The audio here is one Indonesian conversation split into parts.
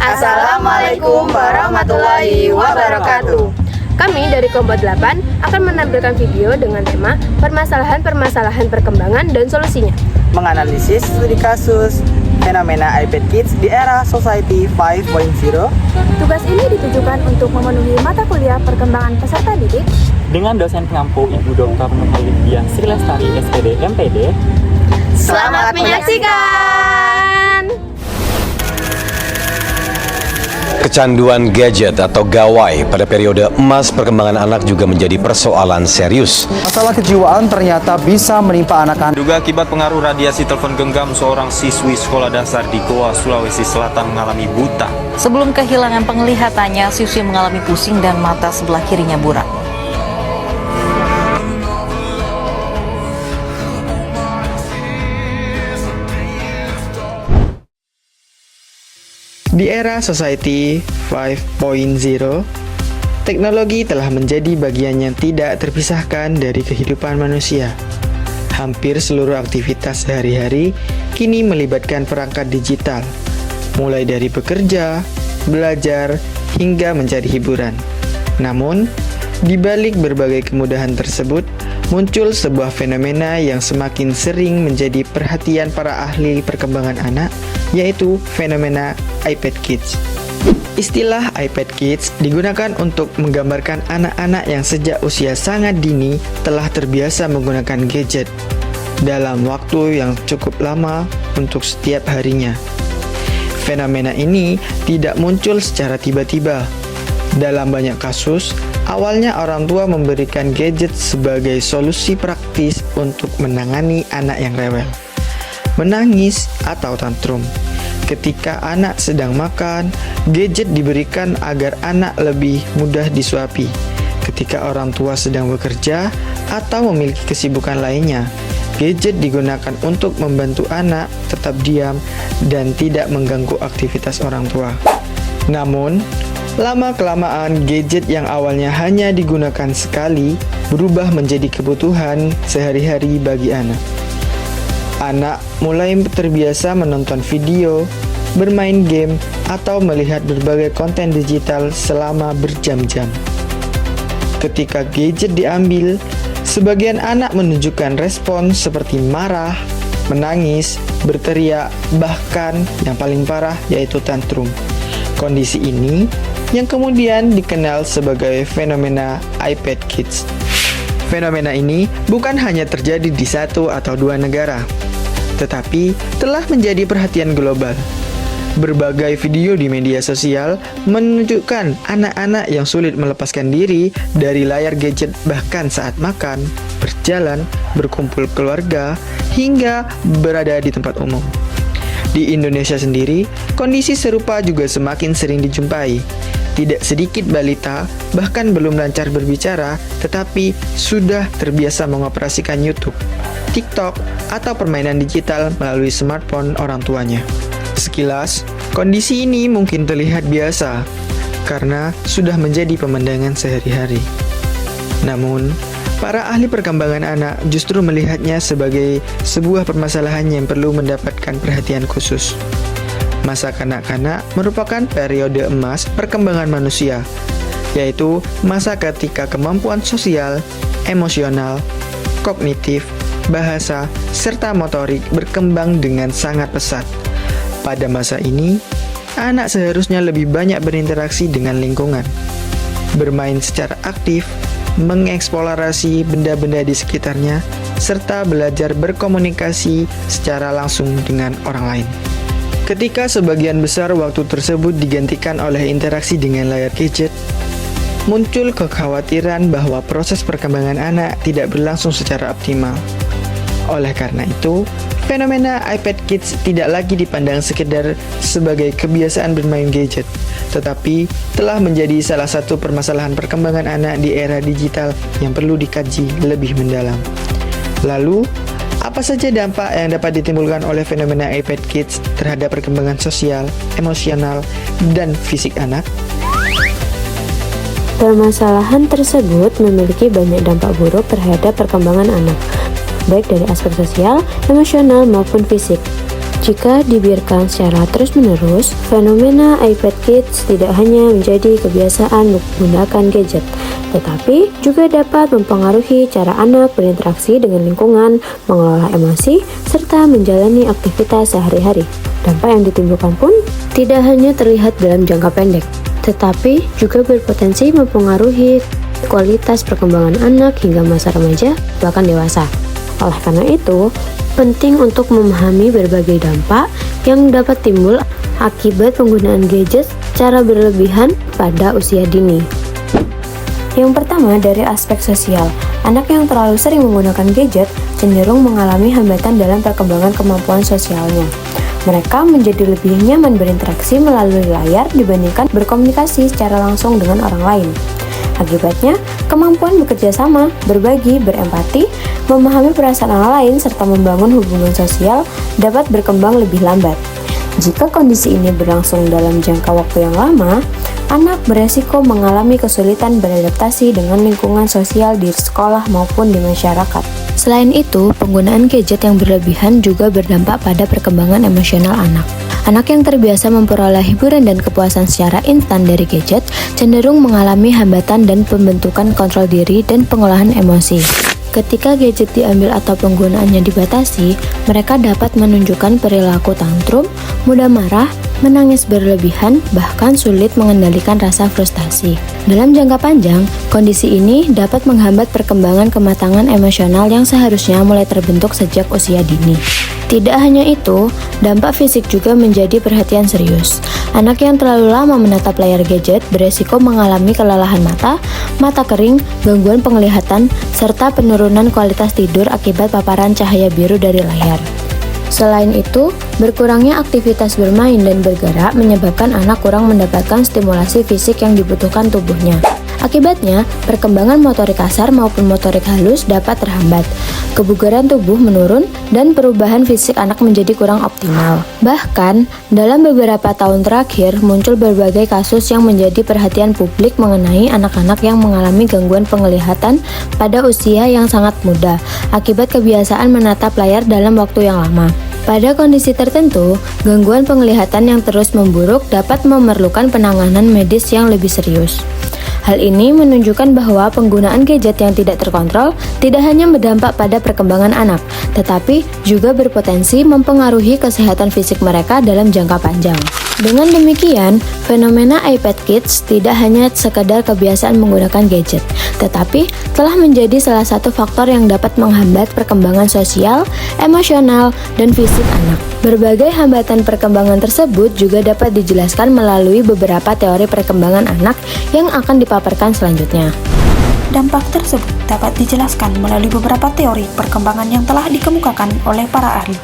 Assalamualaikum warahmatullahi wabarakatuh. Kami dari kelompok 8 akan menampilkan video dengan tema permasalahan-permasalahan perkembangan dan solusinya. Menganalisis studi kasus fenomena iPad Kids di era Society 5.0. Tugas ini ditujukan untuk memenuhi mata kuliah perkembangan peserta didik dengan dosen pengampu Ibu Dr. Nurhalidia Sri Lestari SPD MPD. Selamat menyaksikan! Kecanduan gadget atau gawai pada periode emas perkembangan anak juga menjadi persoalan serius. Masalah kejiwaan ternyata bisa menimpa anak-anak. Juga akibat pengaruh radiasi telepon genggam, seorang siswi sekolah dasar di Goa, Sulawesi Selatan mengalami buta. Sebelum kehilangan penglihatannya, siswi mengalami pusing dan mata sebelah kirinya buram. Di era Society 5.0, teknologi telah menjadi bagian yang tidak terpisahkan dari kehidupan manusia. Hampir seluruh aktivitas sehari-hari kini melibatkan perangkat digital, mulai dari bekerja, belajar, hingga mencari hiburan. Namun, di balik berbagai kemudahan tersebut, muncul sebuah fenomena yang semakin sering menjadi perhatian para ahli perkembangan anak, yaitu fenomena iPad Kids. Istilah iPad Kids digunakan untuk menggambarkan anak-anak yang sejak usia sangat dini telah terbiasa menggunakan gadget dalam waktu yang cukup lama untuk setiap harinya. Fenomena ini tidak muncul secara tiba-tiba. Dalam banyak kasus, awalnya orang tua memberikan gadget sebagai solusi praktis untuk menangani anak yang rewel, menangis, atau tantrum. Ketika anak sedang makan, gadget diberikan agar anak lebih mudah disuapi. Ketika orang tua sedang bekerja atau memiliki kesibukan lainnya, gadget digunakan untuk membantu anak tetap diam dan tidak mengganggu aktivitas orang tua. Namun, lama-kelamaan gadget yang awalnya hanya digunakan sekali berubah menjadi kebutuhan sehari-hari bagi anak. Anak mulai terbiasa menonton video, bermain game, atau melihat berbagai konten digital selama berjam-jam. Ketika gadget diambil, sebagian anak menunjukkan respon seperti marah, menangis, berteriak, bahkan yang paling parah yaitu tantrum. Kondisi ini yang kemudian dikenal sebagai fenomena iPad Kids. Fenomena ini bukan hanya terjadi di satu atau dua negara, tetapi telah menjadi perhatian global. Berbagai video di media sosial menunjukkan anak-anak yang sulit melepaskan diri dari layar gadget bahkan saat makan, berjalan, berkumpul keluarga, hingga berada di tempat umum. Di Indonesia sendiri, kondisi serupa juga semakin sering dijumpai. Tidak sedikit balita bahkan belum lancar berbicara, tetapi sudah terbiasa mengoperasikan YouTube, TikTok, atau permainan digital melalui smartphone orang tuanya. Sekilas, kondisi ini mungkin terlihat biasa karena sudah menjadi pemandangan sehari-hari. Namun, para ahli perkembangan anak justru melihatnya sebagai sebuah permasalahan yang perlu mendapatkan perhatian khusus. Masa kanak-kanak merupakan periode emas perkembangan manusia, yaitu masa ketika kemampuan sosial, emosional, kognitif, bahasa, serta motorik berkembang dengan sangat pesat. Pada masa ini, anak seharusnya lebih banyak berinteraksi dengan lingkungan, bermain secara aktif, mengeksplorasi benda-benda di sekitarnya, serta belajar berkomunikasi secara langsung dengan orang lain. Ketika sebagian besar waktu tersebut digantikan oleh interaksi dengan layar gadget, muncul kekhawatiran bahwa proses perkembangan anak tidak berlangsung secara optimal. Oleh karena itu, fenomena iPad Kids tidak lagi dipandang sekedar sebagai kebiasaan bermain gadget, tetapi telah menjadi salah satu permasalahan perkembangan anak di era digital yang perlu dikaji lebih mendalam. Lalu, apa saja dampak yang dapat ditimbulkan oleh fenomena iPad Kids terhadap perkembangan sosial, emosional, dan fisik anak? Permasalahan tersebut memiliki banyak dampak buruk terhadap perkembangan anak, baik dari aspek sosial, emosional, maupun fisik. Jika dibiarkan secara terus-menerus, fenomena iPad Kids tidak hanya menjadi kebiasaan menggunakan gadget, tetapi juga dapat mempengaruhi cara anak berinteraksi dengan lingkungan, mengelola emosi, serta menjalani aktivitas sehari-hari. Dampak yang ditimbulkan pun tidak hanya terlihat dalam jangka pendek, tetapi juga berpotensi mempengaruhi kualitas perkembangan anak hingga masa remaja, bahkan dewasa. Oleh karena itu, penting untuk memahami berbagai dampak yang dapat timbul akibat penggunaan gadget secara berlebihan pada usia dini. Yang pertama, dari aspek sosial. Anak yang terlalu sering menggunakan gadget cenderung mengalami hambatan dalam perkembangan kemampuan sosialnya. Mereka menjadi lebih nyaman berinteraksi melalui layar dibandingkan berkomunikasi secara langsung dengan orang lain. Akibatnya, kemampuan bekerja sama, berbagi, berempati, memahami perasaan orang lain, serta membangun hubungan sosial dapat berkembang lebih lambat. Jika kondisi ini berlangsung dalam jangka waktu yang lama, anak beresiko mengalami kesulitan beradaptasi dengan lingkungan sosial di sekolah maupun di masyarakat. Selain itu, penggunaan gadget yang berlebihan juga berdampak pada perkembangan emosional anak. Anak yang terbiasa memperoleh hiburan dan kepuasan secara instan dari gadget cenderung mengalami hambatan dan pembentukan kontrol diri dan pengolahan emosi. Ketika gadget diambil atau penggunaannya dibatasi, mereka dapat menunjukkan perilaku tantrum, mudah marah, menangis berlebihan, bahkan sulit mengendalikan rasa frustasi. Dalam jangka panjang, kondisi ini dapat menghambat perkembangan kematangan emosional yang seharusnya mulai terbentuk sejak usia dini. Tidak hanya itu, dampak fisik juga menjadi perhatian serius. Anak yang terlalu lama menatap layar gadget beresiko mengalami kelelahan mata, mata kering, gangguan penglihatan, serta penurunan kualitas tidur akibat paparan cahaya biru dari layar. Selain itu, berkurangnya aktivitas bermain dan bergerak menyebabkan anak kurang mendapatkan stimulasi fisik yang dibutuhkan tubuhnya. Akibatnya, perkembangan motorik kasar maupun motorik halus dapat terhambat. Kebugaran tubuh menurun dan perubahan fisik anak menjadi kurang optimal. Bahkan, dalam beberapa tahun terakhir muncul berbagai kasus yang menjadi perhatian publik mengenai anak-anak yang mengalami gangguan penglihatan pada usia yang sangat muda akibat kebiasaan menatap layar dalam waktu yang lama. Pada kondisi tertentu, gangguan penglihatan yang terus memburuk dapat memerlukan penanganan medis yang lebih serius. Hal ini menunjukkan bahwa penggunaan gadget yang tidak terkontrol tidak hanya berdampak pada perkembangan anak, tetapi juga berpotensi mempengaruhi kesehatan fisik mereka dalam jangka panjang. Dengan demikian, fenomena iPad Kids tidak hanya sekadar kebiasaan menggunakan gadget, tetapi telah menjadi salah satu faktor yang dapat menghambat perkembangan sosial, emosional, dan fisik anak. Berbagai hambatan perkembangan tersebut juga dapat dijelaskan melalui beberapa teori perkembangan anak yang akan dipaparkan selanjutnya. Dampak tersebut dapat dijelaskan melalui beberapa teori perkembangan yang telah dikemukakan oleh para ahli.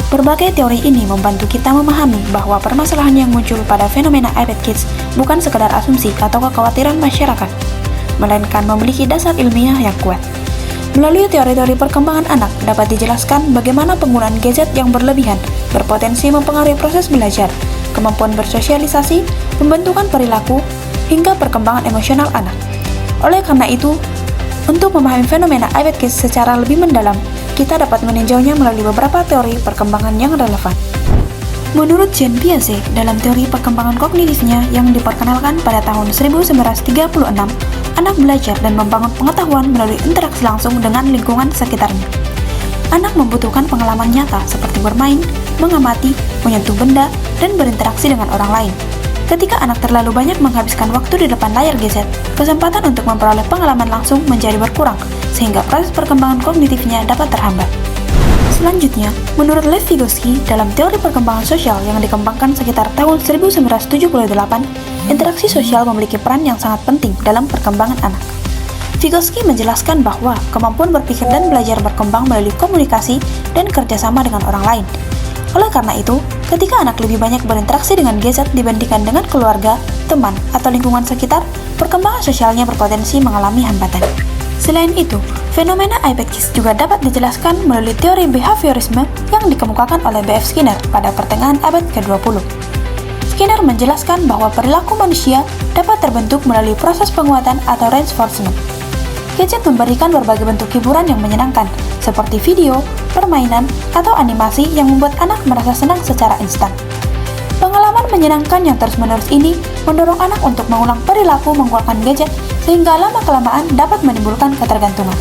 Berbagai teori ini membantu kita memahami bahwa permasalahan yang muncul pada fenomena iPad Kids bukan sekedar asumsi atau kekhawatiran masyarakat, melainkan memiliki dasar ilmiah yang kuat. Melalui teori-teori perkembangan anak dapat dijelaskan bagaimana penggunaan gadget yang berlebihan berpotensi mempengaruhi proses belajar, kemampuan bersosialisasi, pembentukan perilaku, hingga perkembangan emosional anak. Oleh karena itu, untuk memahami fenomena iPad Kids secara lebih mendalam, kita dapat meninjaunya melalui beberapa teori perkembangan yang relevan. Menurut Jean Piaget, dalam teori perkembangan kognitifnya yang diperkenalkan pada tahun 1936, anak belajar dan membangun pengetahuan melalui interaksi langsung dengan lingkungan sekitarnya. Anak membutuhkan pengalaman nyata seperti bermain, mengamati, menyentuh benda, dan berinteraksi dengan orang lain. Ketika anak terlalu banyak menghabiskan waktu di depan layar gadget, kesempatan untuk memperoleh pengalaman langsung menjadi berkurang, sehingga proses perkembangan kognitifnya dapat terhambat. Selanjutnya, menurut Lev Vygotsky, dalam teori perkembangan sosial yang dikembangkan sekitar tahun 1978, interaksi sosial memiliki peran yang sangat penting dalam perkembangan anak. Vygotsky menjelaskan bahwa kemampuan berpikir dan belajar berkembang melalui komunikasi dan kerjasama dengan orang lain. Oleh karena itu, ketika anak lebih banyak berinteraksi dengan gadget dibandingkan dengan keluarga, teman, atau lingkungan sekitar, perkembangan sosialnya berpotensi mengalami hambatan. Selain itu, fenomena iPad Kids juga dapat dijelaskan melalui teori behaviorisme yang dikemukakan oleh B.F. Skinner pada pertengahan abad ke-20. Skinner menjelaskan bahwa perilaku manusia dapat terbentuk melalui proses penguatan atau reinforcement. gadget memberikan berbagai bentuk hiburan yang menyenangkan, seperti video, permainan, atau animasi yang membuat anak merasa senang secara instan. Pengalaman menyenangkan yang terus-menerus ini mendorong anak untuk mengulang perilaku menggunakan gadget sehingga lama-kelamaan dapat menimbulkan ketergantungan.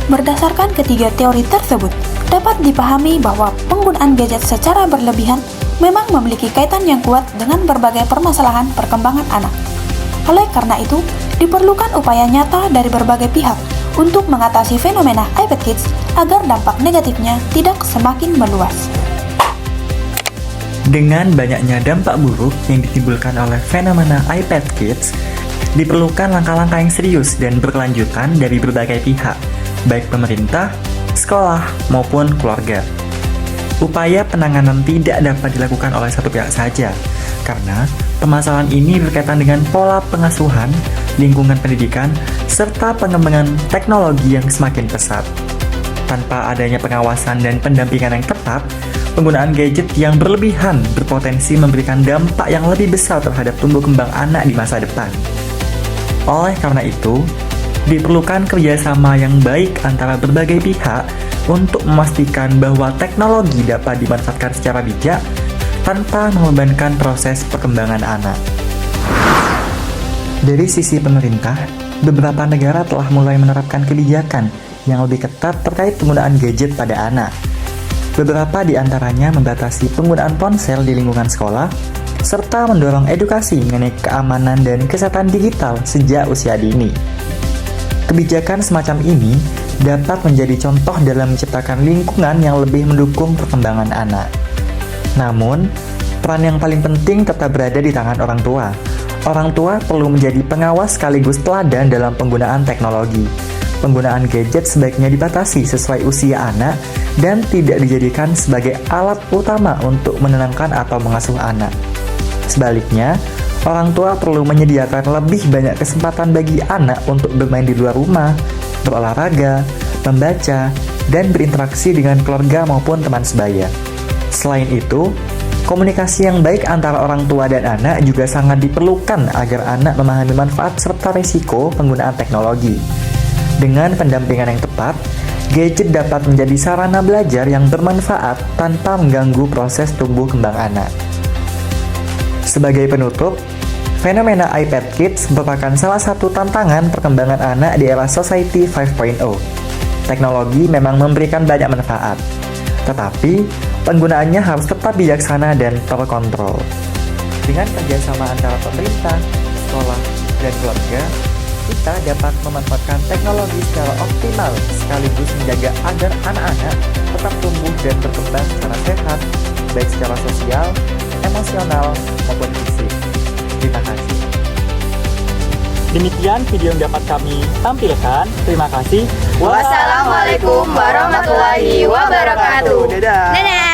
Berdasarkan ketiga teori tersebut, dapat dipahami bahwa penggunaan gadget secara berlebihan memang memiliki kaitan yang kuat dengan berbagai permasalahan perkembangan anak. Oleh karena itu, diperlukan upaya nyata dari berbagai pihak untuk mengatasi fenomena iPad Kids agar dampak negatifnya tidak semakin meluas. Dengan banyaknya dampak buruk yang ditimbulkan oleh fenomena iPad Kids, diperlukan langkah-langkah yang serius dan berkelanjutan dari berbagai pihak, baik pemerintah, sekolah, maupun keluarga. Upaya penanganan tidak dapat dilakukan oleh satu pihak saja, karena permasalahan ini berkaitan dengan pola pengasuhan, lingkungan pendidikan, serta pengembangan teknologi yang semakin pesat. Tanpa adanya pengawasan dan pendampingan yang tepat, penggunaan gadget yang berlebihan berpotensi memberikan dampak yang lebih besar terhadap tumbuh kembang anak di masa depan. Oleh karena itu, diperlukan kerjasama yang baik antara berbagai pihak untuk memastikan bahwa teknologi dapat dimanfaatkan secara bijak tanpa membebankan proses perkembangan anak. Dari sisi pemerintah, beberapa negara telah mulai menerapkan kebijakan yang lebih ketat terkait penggunaan gadget pada anak. Beberapa di antaranya membatasi penggunaan ponsel di lingkungan sekolah, serta mendorong edukasi mengenai keamanan dan kesehatan digital sejak usia dini. Kebijakan semacam ini dapat menjadi contoh dalam menciptakan lingkungan yang lebih mendukung perkembangan anak. Namun, peran yang paling penting tetap berada di tangan orang tua. Orang tua perlu menjadi pengawas sekaligus teladan dalam penggunaan teknologi. Penggunaan gadget sebaiknya dibatasi sesuai usia anak dan tidak dijadikan sebagai alat utama untuk menenangkan atau mengasuh anak. Sebaliknya, orang tua perlu menyediakan lebih banyak kesempatan bagi anak untuk bermain di luar rumah, berolahraga, membaca, dan berinteraksi dengan keluarga maupun teman sebaya. Selain itu, komunikasi yang baik antara orang tua dan anak juga sangat diperlukan agar anak memahami manfaat serta risiko penggunaan teknologi. Dengan pendampingan yang tepat, gadget dapat menjadi sarana belajar yang bermanfaat tanpa mengganggu proses tumbuh kembang anak. Sebagai penutup, fenomena iPad Kids merupakan salah satu tantangan perkembangan anak di era Society 5.0. Teknologi memang memberikan banyak manfaat, tetapi penggunaannya harus tetap bijaksana dan terkontrol. Dengan kerjasama antara pemerintah, sekolah, dan keluarga, kita dapat memanfaatkan teknologi secara optimal sekaligus menjaga agar anak-anak tetap tumbuh dan berkembang secara sehat, baik secara sosial, emosional, maupun fisik. Terima kasih. Demikian video yang dapat kami tampilkan. Terima kasih. Wassalamualaikum warahmatullahi wabarakatuh. Dadah. Dadah.